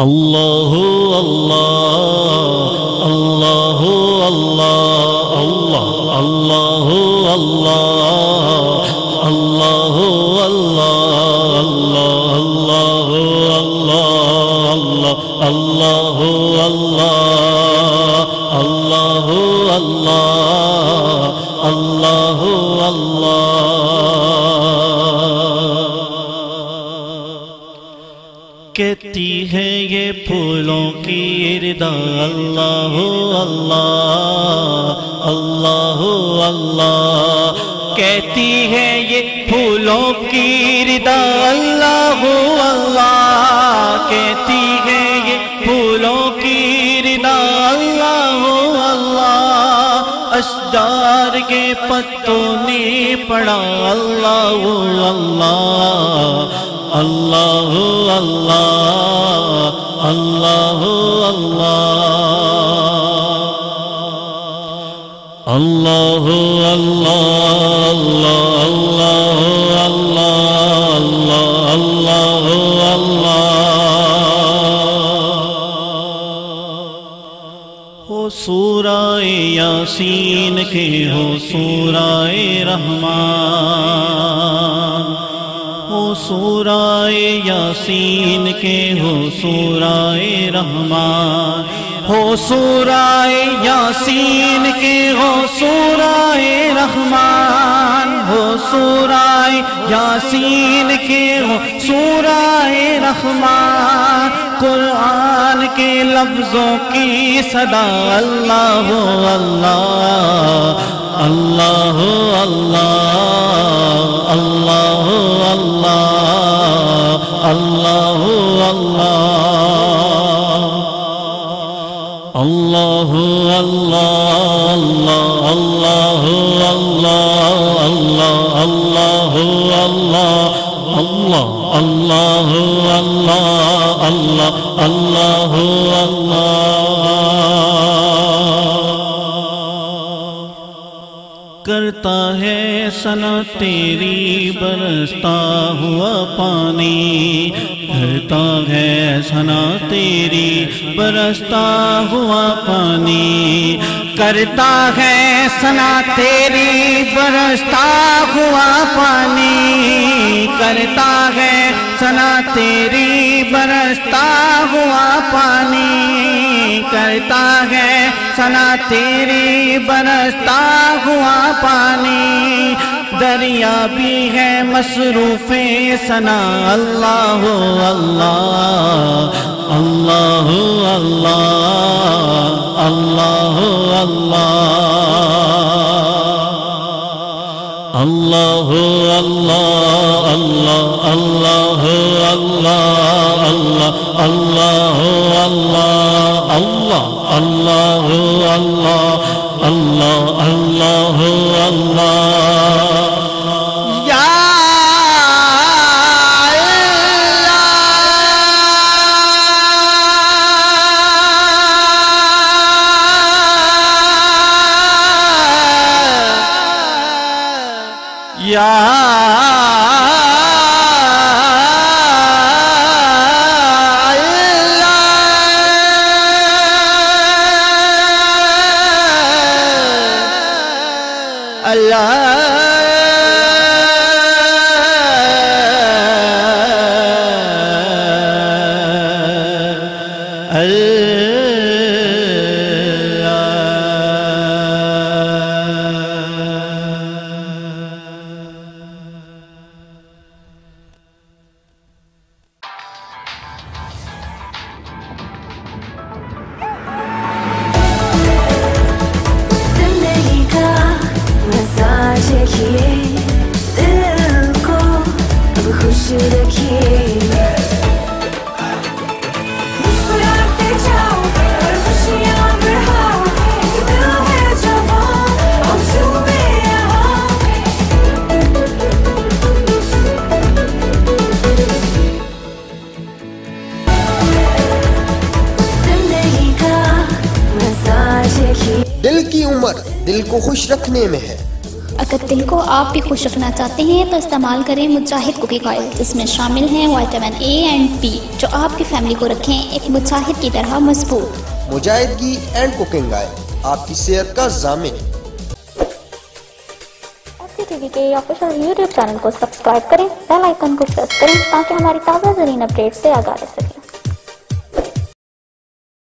اللہ اللہ اللہ اللہ اللہ اللہ اللہ اللہ اللہ اللہ اللہ اللہ کہتی ہے یہ پھولوں کی ردا اللہ اللہ اللہ اللہ کہتی ہے یہ پھولوں کی ردا اللہ اللہ کہتی ہے یہ پھولوں کی ردا اللہ اللہ اشجار کے پتوں نے پڑھا اللہ اللہ اللہ اللہ اللہ اللہ اللہ ہو سورہ یاسین کے ہو سورہ رحمان ہو سورہ یاسین کے ہو سورہ رحمان ہو سورہ یاسین کے ہو سورہ رحمان ہو سورہ یاسین کے ہو سورہ رحمان قرآن کے لفظوں کی صدا اللہ اللہ اللہ اللہ اللہ اللہ اللہ کرتا ہے ثنا تیری برستا ہوا پانی کرتا ہے ثنا تیری برستا ہوا پانی کرتا ہے ثنا تیری برستا ہوا پانی کرتا ہے ثنا تیری برستا ہوا پانی کرتا ہے ثنا تیری برستا ہوا پانی دریا بھی ہے مصروف ثنا اللہ اللہ اللہ اللہ اللہ اللہ اللہ اللہ اللہ اللہ اللہ اللہ اللہ اللہ یا دل کی عمر دل کو خوش رکھنے میں ہے، اگر دل کو آپ بھی خوش رکھنا چاہتے ہیں تو استعمال کریں مجاہد کوکنگ آئل، جس میں شامل ہیں وٹامن اے اینڈ بی، جو آپ کی فیملی کو رکھیں ایک مجاہد کی طرح مضبوط۔ مجاہد گھی اینڈ کوکنگ آئل آپ کی صحت کا ضامن۔ ٹی وی کے آفیشیل یوٹیوب چینل کو سبسکرائب کریں، بیل آئیکن کو پریس کریں تاکہ ہماری تازہ ترین اپڈیٹ سے آگاہ رہ سکیں۔